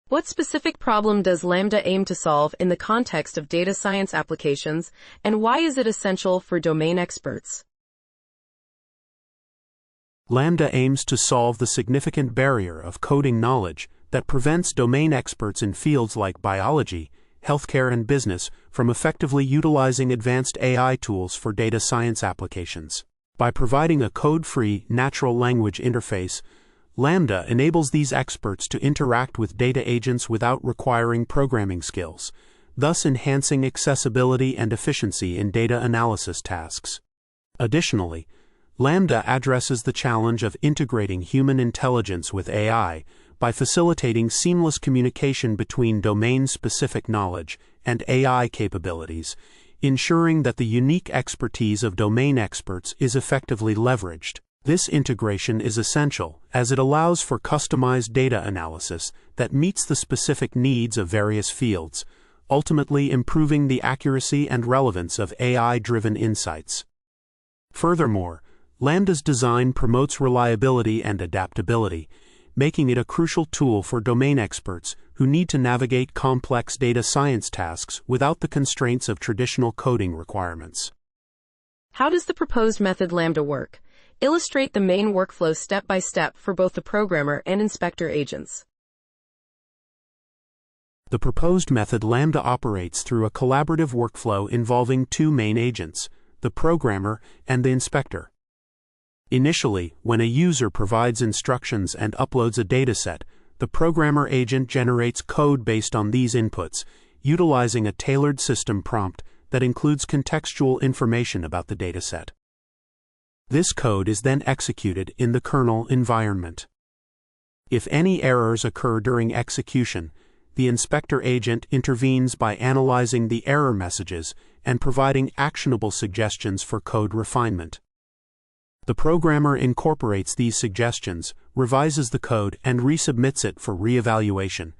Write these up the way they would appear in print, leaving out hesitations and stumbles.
What specific problem does LAMBDA aim to solve in the context of data science applications, and why is it essential for domain experts? LAMBDA aims to solve the significant barrier of coding knowledge that prevents domain experts in fields like biology, healthcare, and business from effectively utilizing advanced AI tools for data science applications. By providing a code-free, natural language interface, LAMBDA enables these experts to interact with data agents without requiring programming skills, thus enhancing accessibility and efficiency in data analysis tasks. Additionally, LAMBDA addresses the challenge of integrating human intelligence with AI by facilitating seamless communication between domain-specific knowledge and AI capabilities, ensuring that the unique expertise of domain experts is effectively leveraged. This integration is essential as it allows for customized data analysis that meets the specific needs of various fields, ultimately improving the accuracy and relevance of AI-driven insights. Furthermore, LAMBDA's design promotes reliability and adaptability, making it a crucial tool for domain experts who need to navigate complex data science tasks without the constraints of traditional coding requirements. How does the proposed method LAMBDA work? Illustrate the main workflow step by step for both the programmer and inspector agents. The proposed method LAMBDA operates through a collaborative workflow involving two main agents, the programmer and the inspector. Initially, when a user provides instructions and uploads a dataset, the programmer agent generates code based on these inputs, utilizing a tailored system prompt that includes contextual information about the dataset. This code is then executed in the kernel environment. If any errors occur during execution, the inspector agent intervenes by analyzing the error messages and providing actionable suggestions for code refinement. The programmer incorporates these suggestions, revises the code, and resubmits it for re-evaluation,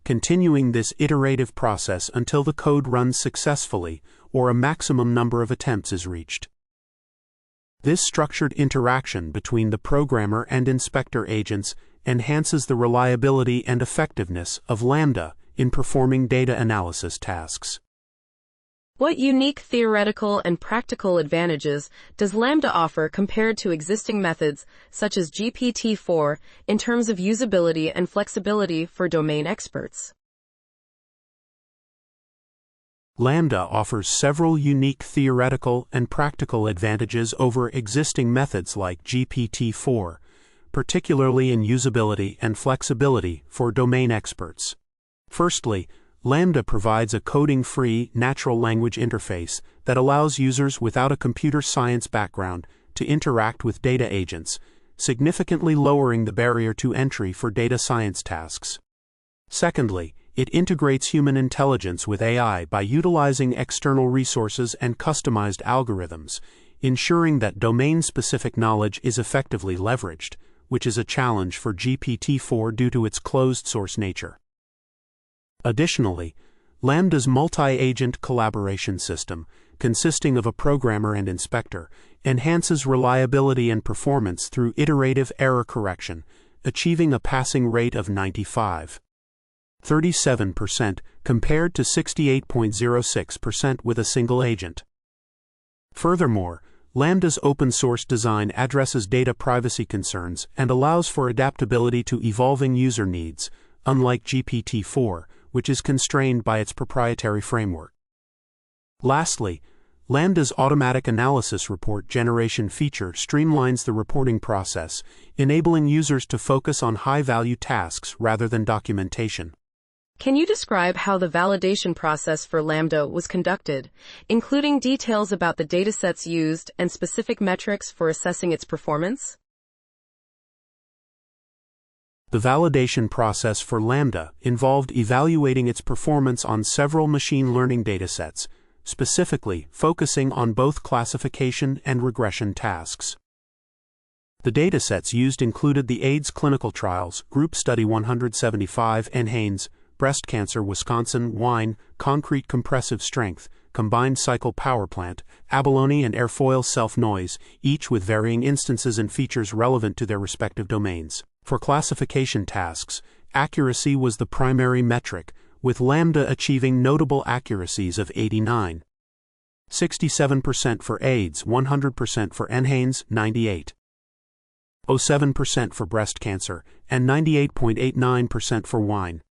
continuing this iterative process until the code runs successfully or a maximum number of attempts is reached. This structured interaction between the programmer and inspector agents enhances the reliability and effectiveness of LAMBDA in performing data analysis tasks. What unique theoretical and practical advantages does LAMBDA offer compared to existing methods such as GPT-4 in terms of usability and flexibility for domain experts? LAMBDA offers several unique theoretical and practical advantages over existing methods like GPT-4, particularly in usability and flexibility for domain experts. Firstly, LAMBDA provides a coding-free, natural language interface that allows users without a computer science background to interact with data agents, significantly lowering the barrier to entry for data science tasks. Secondly, it integrates human intelligence with AI by utilizing external resources and customized algorithms, ensuring that domain-specific knowledge is effectively leveraged, which is a challenge for GPT-4 due to its closed-source nature. Additionally, LAMBDA's multi-agent collaboration system, consisting of a programmer and inspector, enhances reliability and performance through iterative error correction, achieving a passing rate of 95.37% compared to 68.06% with a single agent. Furthermore, LAMBDA's open-source design addresses data privacy concerns and allows for adaptability to evolving user needs, unlike GPT-4, which is constrained by its proprietary framework. Lastly, LAMBDA's automatic analysis report generation feature streamlines the reporting process, enabling users to focus on high-value tasks rather than documentation. Can you describe how the validation process for LAMBDA was conducted, including details about the datasets used and specific metrics for assessing its performance? The validation process for LAMBDA involved evaluating its performance on several machine learning datasets, specifically focusing on both classification and regression tasks. The datasets used included the AIDS clinical trials, Group Study 175, NHANES, breast cancer, Wisconsin, wine, concrete compressive strength, combined cycle power plant, abalone and airfoil self-noise, each with varying instances and features relevant to their respective domains. For classification tasks, accuracy was the primary metric, with LAMBDA achieving notable accuracies of 89.67% for AIDS, 100% for NHANES, 98.07% for breast cancer, and 98.89% for wine.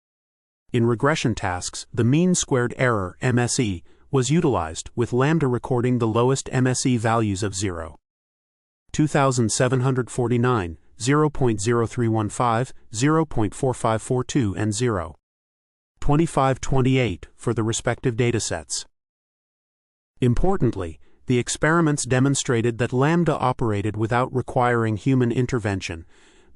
In regression tasks, the mean squared error (MSE) was utilized, with LAMBDA recording the lowest MSE values of 0.2749, 0.0315, 0.4542, and 0.2528 for the respective datasets. Importantly, the experiments demonstrated that LAMBDA operated without requiring human intervention,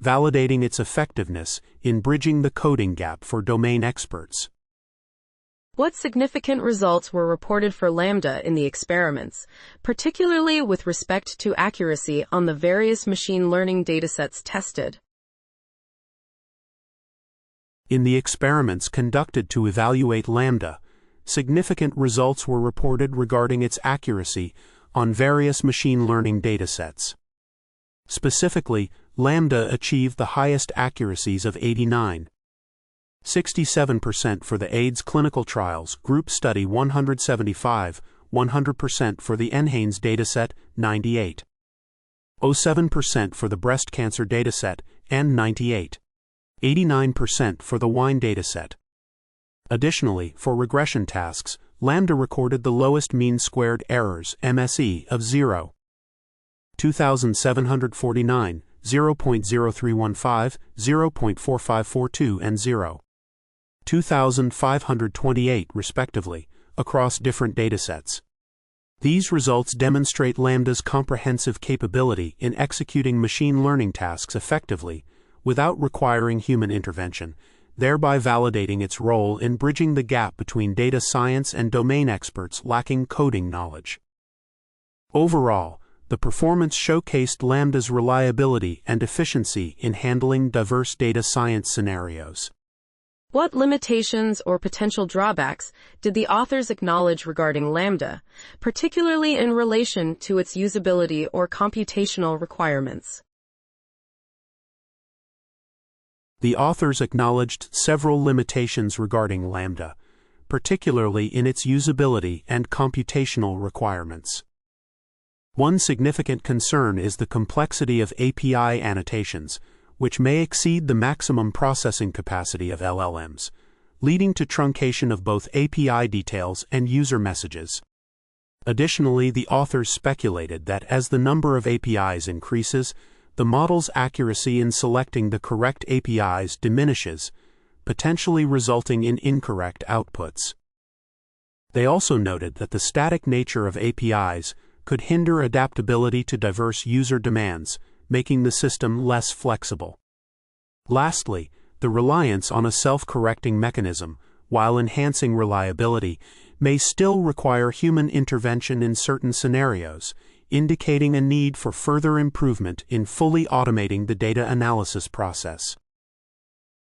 validating its effectiveness in bridging the coding gap for domain experts. What significant results were reported for LAMBDA in the experiments, particularly with respect to accuracy on the various machine learning datasets tested? In the experiments conducted to evaluate LAMBDA, significant results were reported regarding its accuracy on various machine learning datasets. Specifically, LAMBDA achieved the highest accuracies of 89.67% for the AIDS clinical trials, group study 175, 100% for the NHANES dataset, 98.07% for the breast cancer dataset, and 98.89% for the wine dataset. Additionally, for regression tasks, LAMBDA recorded the lowest mean squared errors (MSE) of 0.2749, 0.0315, 0.4542, and 0.2528 respectively, across different datasets. These results demonstrate LAMBDA's comprehensive capability in executing machine learning tasks effectively without requiring human intervention, thereby validating its role in bridging the gap between data science and domain experts lacking coding knowledge. Overall, the performance showcased LAMBDA's reliability and efficiency in handling diverse data science scenarios. What limitations or potential drawbacks did the authors acknowledge regarding LAMBDA, particularly in relation to its usability or computational requirements? The authors acknowledged several limitations regarding LAMBDA, particularly in its usability and computational requirements. One significant concern is the complexity of API annotations, which may exceed the maximum processing capacity of LLMs, leading to truncation of both API details and user messages. Additionally, the authors speculated that as the number of APIs increases, the model's accuracy in selecting the correct APIs diminishes, potentially resulting in incorrect outputs. They also noted that the static nature of APIs could hinder adaptability to diverse user demands, making the system less flexible. Lastly, the reliance on a self-correcting mechanism, while enhancing reliability, may still require human intervention in certain scenarios, indicating a need for further improvement in fully automating the data analysis process.